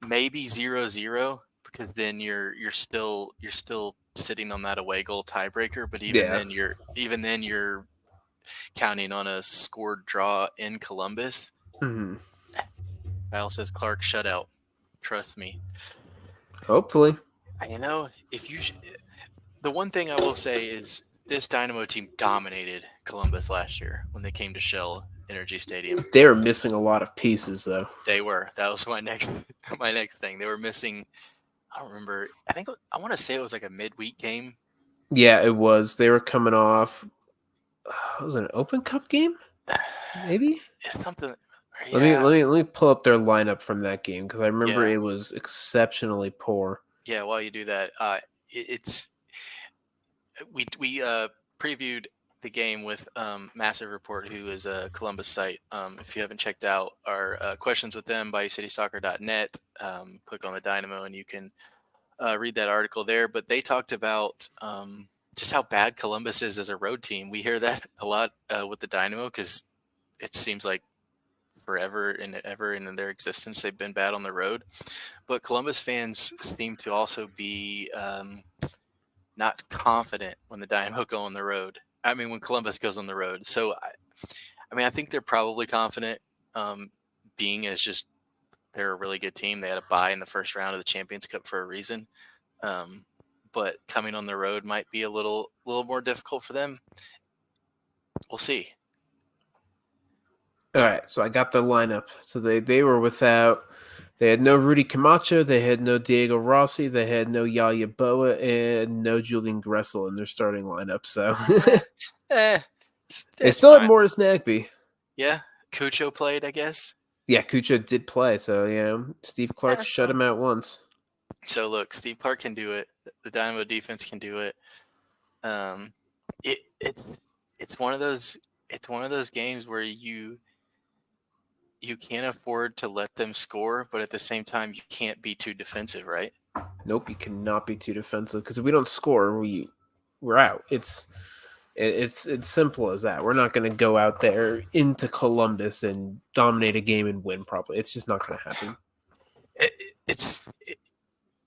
maybe 0-0, because then you're still sitting on that away goal tiebreaker. But even then you're counting on a scored draw in Columbus. Mm-hmm. Kyle says Clark shutout. Trust me. Hopefully. The one thing I will say is this Dynamo team dominated Columbus last year when they came to Shell Energy Stadium. They were missing a lot of pieces, though. They were. That was my next thing. They were missing. I don't remember. I want to say it was like a midweek game. Yeah, it was. They were coming off. Was it an Open Cup game? Maybe something. Yeah. Let me pull up their lineup from that game because I remember it was exceptionally poor. Yeah, while you do that, we previewed the game with Massive Report, who is a Columbus site. If you haven't checked out our questions with them, BayouCitySoccer.net, click on the Dynamo and you can read that article there. But they talked about just how bad Columbus is as a road team. We hear that a lot with the Dynamo because it seems like forever and ever in their existence they've been bad on the road. But Columbus fans seem to also be not confident when the Dynamo go on the road. I mean, when Columbus goes on the road. So, I think they're probably confident, being as just they're a really good team. They had a bye in the first round of the Champions Cup for a reason. But coming on the road might be a little more difficult for them. We'll see. All right, so I got the lineup. So they were without. They had no Rudy Camacho. They had no Diego Rossi. They had no Yaya Boa and no Julian Gressel in their starting lineup. So they still had Morris Nagby. Yeah, Cucho played, I guess. Yeah, Cucho did play. So Steve Clark shut him out once. So look, Steve Clark can do it. The Dynamo defense can do it. It's one of those games where you can't afford to let them score, but at the same time, you can't be too defensive, right? Nope, you cannot be too defensive because if we don't score, we're out. It's simple as that. We're not going to go out there into Columbus and dominate a game and win probably. It's just not going to happen.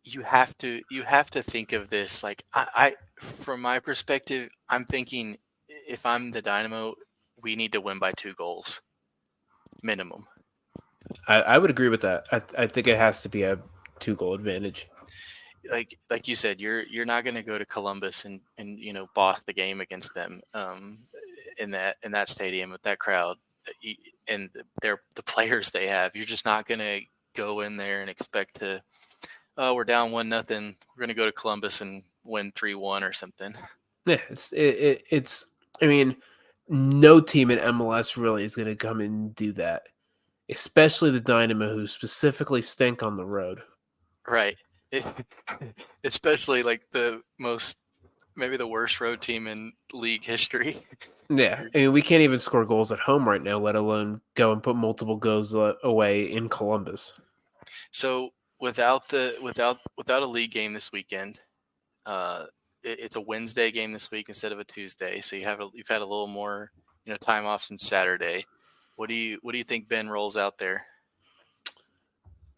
You have to think of this like I from my perspective, I'm thinking if I'm the Dynamo, we need to win by 2 goals. Minimum. I would agree with that. I think it has to be a 2-goal advantage. like you said, you're not going to go to Columbus and boss the game against them in that stadium with that crowd and the players they have. You're just not going to go in there and expect to, oh, we're down 1-0. We're going to go to Columbus and win 3-1 or something. Yeah, it's. I mean, no team in MLS really is going to come and do that, especially the Dynamo, who specifically stink on the road. Right. Especially like maybe the worst road team in league history. Yeah, I mean, we can't even score goals at home right now, let alone go and put multiple goals away in Columbus. So without a league game this weekend, it's a Wednesday game this week instead of a Tuesday. So you've had a little more time off since Saturday. What do you think Ben rolls out there?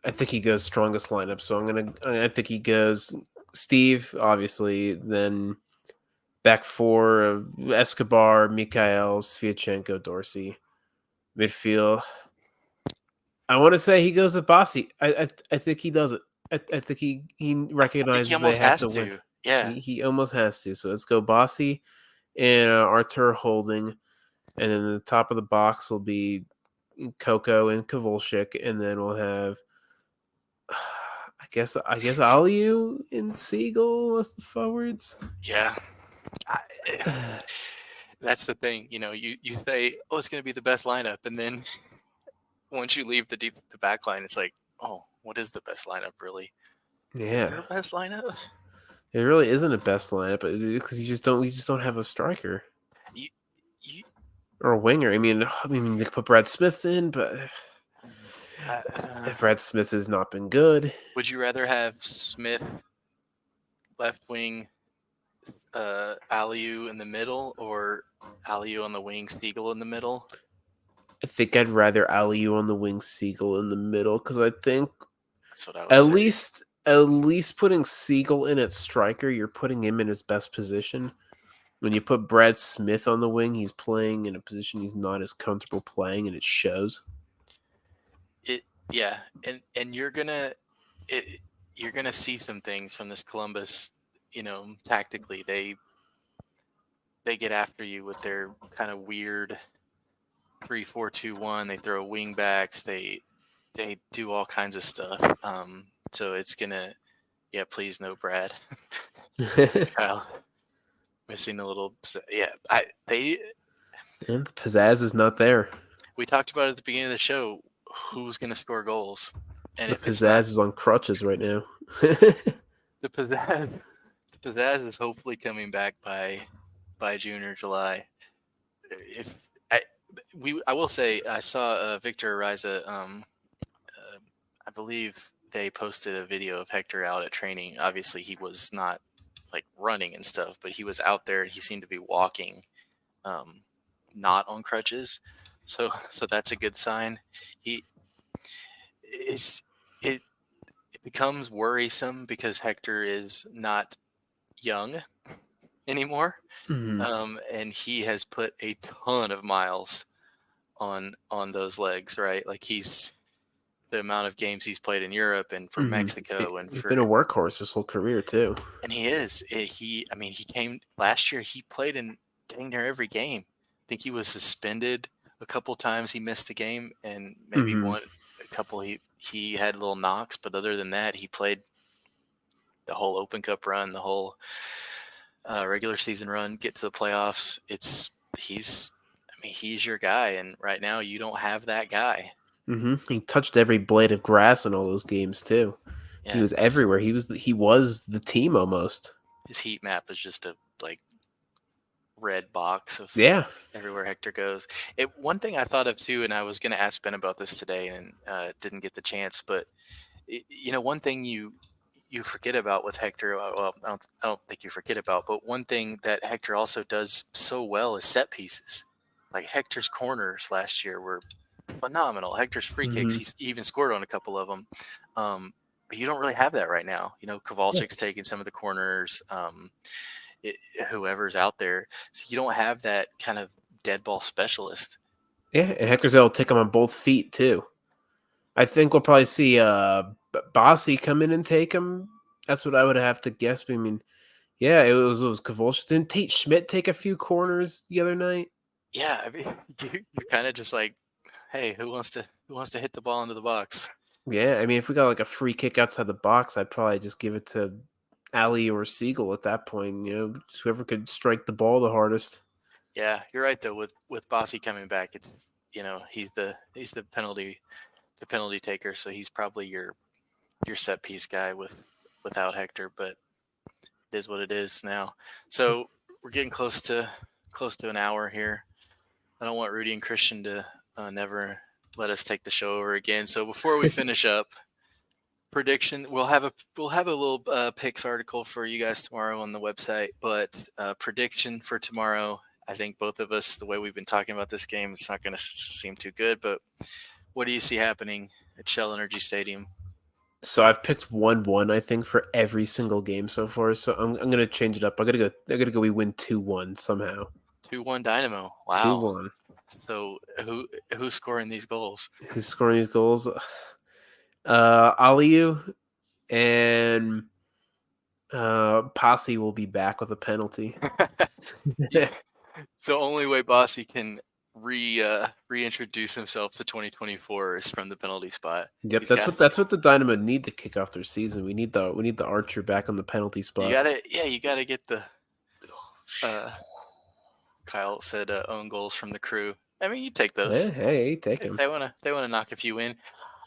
I think he goes strongest lineup, so I think he goes Steve, obviously, then back four of Escobar, Mikhail, Sviatchenko, Dorsey. Midfield. I want to say he goes with Bossy. I think he does it. I think he recognizes they have to win. Yeah, he almost has to. So let's go Bossy and Artur Holding, and then the top of the box will be Coco and Kovalchik, and then we'll have I guess Aliu and Siegel as the forwards. Yeah. That's the thing. You say, oh, it's going to be the best lineup, and then once you leave the back line, it's like, oh, what is the best lineup really? Yeah, is there a best lineup? It really isn't a best lineup because we just don't have a striker or a winger. I mean, they could put Brad Smith in, but if Brad Smith has not been good, would you rather have Smith left wing, Aliu in the middle, or Aliu on the wing, Siegel in the middle? I think I'd rather Aliu on the wing, Siegel in the middle, because I think that's what I would say. At least putting Siegel in at striker, you're putting him in his best position. When you put Brad Smith on the wing, he's playing in a position he's not as comfortable playing, and it shows. Yeah, and you're gonna see some things from this Columbus. Tactically, they get after you with their kind of weird 3-4-2-1. They throw wing backs. They do all kinds of stuff. So it's gonna, please no Brad. Kyle missing a little, and the pizzazz is not there. We talked about it at the beginning of the show. Who's gonna score goals? And the pizzazz is on crutches right now. The pizzazz is hopefully coming back by June or July. I will say I saw Victor Ariza. I believe they posted a video of Hector out at training. Obviously, he was not like running and stuff, but he was out there and he seemed to be walking, not on crutches. So that's a good sign. It becomes worrisome because Hector is not young anymore, and he has put a ton of miles on those legs, right? Like the amount of games he's played in Europe and for Mexico, and he's been a workhorse his whole career too. And he is. He came last year. He played in dang near every game. I think he was suspended a couple times. He missed a game, and maybe a couple he had little knocks, but other than that, he played the whole Open Cup run, the whole regular season run, get to the playoffs. He's your guy, and right now you don't have that guy. He touched every blade of grass in all those games too. Yeah, he was everywhere. He was the team almost. His heat map is just a red box of everywhere Hector goes. One thing I thought of too, and I was going to ask Ben about this today, and didn't get the chance. But one thing you forget about with Hector. Well, I don't think you forget about, but one thing that Hector also does so well is set pieces. Like Hector's corners last year were phenomenal. Hector's free kicks, he even scored on a couple of them. But you don't really have that right now. Kovalchik's taking some of the corners. Whoever's out there, so you don't have that kind of dead ball specialist. Yeah, and Hector's able to take him on both feet too. I think we'll probably see Bossy come in and take him That's what I would have to guess. I mean, yeah, it was convulsions. Didn't Tate Schmidt take a few corners the other night? Yeah, I mean, you're kind of just like, hey, who wants to hit the ball into the box? Yeah, I mean, if we got like a free kick outside the box, I'd probably just give it to Ali or Siegel at that point. Just whoever could strike the ball the hardest. Yeah, you're right though. With Bossy coming back, it's he's the penalty taker, so he's probably your set piece guy without Hector, but it is what it is now. So we're getting close to an hour here. I don't want Rudy and Christian to never let us take the show over again. So before we finish up, prediction, we'll have a little picks article for you guys tomorrow on the website, but prediction for tomorrow, I think both of us, the way we've been talking about this game, it's not going to seem too good, but what do you see happening at Shell Energy Stadium? So I've picked 1-1, I think, for every single game so far. So I'm gonna change it up. I gotta go. We win 2-1 somehow. 2-1 Dynamo. Wow. 2-1. So who's scoring these goals? Who's scoring these goals? Aliu and Posse will be back with a penalty. So only way Bossy can reintroduce himself to 2024 is from the penalty spot. Yep, that's what the Dynamo need to kick off their season. We need the Archer back on the penalty spot. You gotta get the Kyle said own goals from the crew. I mean, you take those. Yeah, hey, take them. They wanna knock a few in.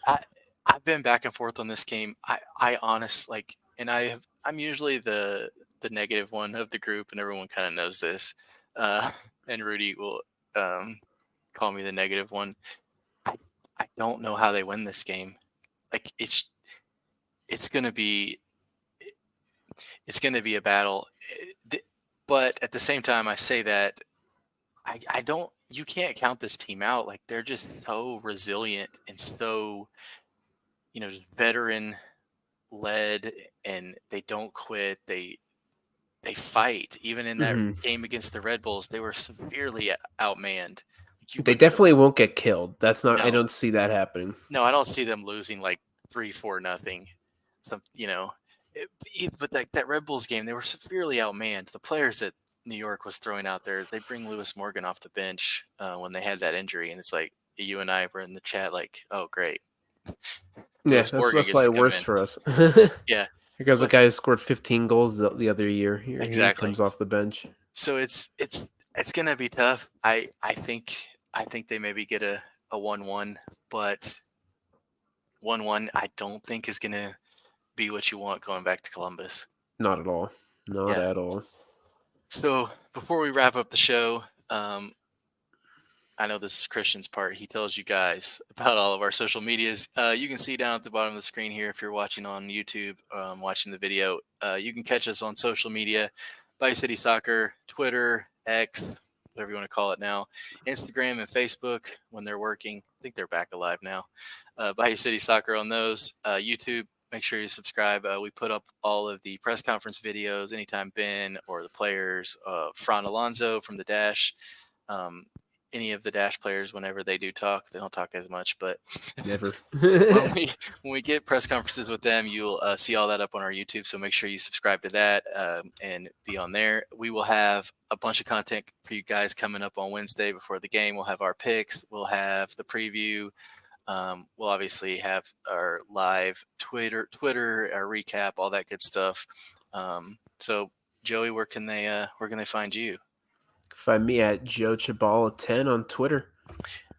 I've been back and forth on this game. I honestly like, and I'm usually the negative one of the group, and everyone kind of knows this. And Rudy will call me the negative one. I don't know how they win this game. Like it's gonna be a battle. But at the same time, I say that I don't. You can't count this team out. Like they're just so resilient and so just veteran led, and they don't quit. They fight. Even in that game against the Red Bulls, they were severely outmanned. They definitely won't get killed. That's not. No. I don't see that happening. No, I don't see them losing like 3-4-0. But that Red Bulls game, they were severely outmanned. The players that New York was throwing out there, they bring Lewis Morgan off the bench when they had that injury, and it's like you and I were in the chat like, oh great. Yeah, that's probably worse for us. Yeah. Because the guy who scored 15 goals the other year. Exactly. He comes off the bench. So it's gonna be tough. I think they maybe get a 1-1, but 1-1 I don't think is gonna be what you want going back to Columbus. Not at all. Not at all. So before we wrap up the show, I know this is Christian's part. He tells you guys about all of our social medias. You can see down at the bottom of the screen here if you're watching on YouTube, watching the video. You can catch us on social media, Bayou City Soccer, Twitter, X, whatever you want to call it now, Instagram and Facebook when they're working. I think they're back alive now. Bayou City Soccer on those. YouTube, make sure you subscribe. We put up all of the press conference videos anytime Ben or the players, Fran Alonso from the Dash, any of the Dash players, whenever they do talk, they don't talk as much, but never. when we get press conferences with them, you'll see all that up on our YouTube. So make sure you subscribe to that and be on there. We will have a bunch of content for you guys coming up on Wednesday before the game. We'll have our picks. We'll have the preview. We'll obviously have our live Twitter, our recap, all that good stuff. So Joey, where can they find you? Find me at Joe Chabala 10 on Twitter.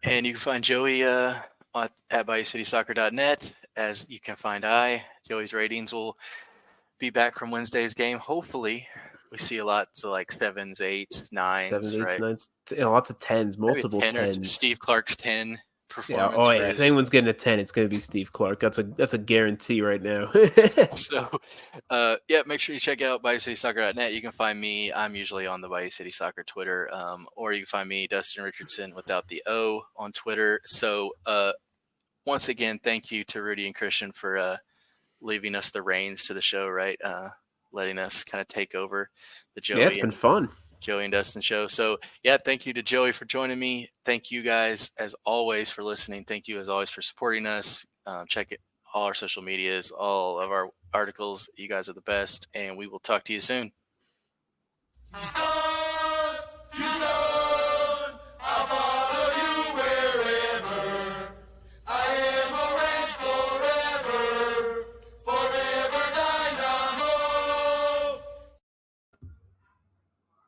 And you can find Joey at BayouCitySoccer.net, as you can find Joey's ratings will be back from Wednesday's game. Hopefully, we see a lot of like 7s, 8s, 9s. 7s, 8s, right? 9s, lots of 10s, multiple 10s. Steve Clark's 10 performance. Yeah. Oh, yeah. If anyone's getting a 10, it's going to be Steve Clark. That's a guarantee right now. So, make sure you check out BayouCitySoccer.net. You can find me. I'm usually on the Bayou City Soccer Twitter, or you can find me, Dustin Richardson, without the O on Twitter. So, once again, thank you to Rudy and Christian for leaving us the reins to the show, right? Letting us kind of take over the Joey. Yeah, it's been fun. Joey and Dustin show. So thank you to Joey for joining me. Thank you guys as always for listening. Thank you as always for supporting us. Check all our social medias, all of our articles. You guys are the best, and we will talk to you soon.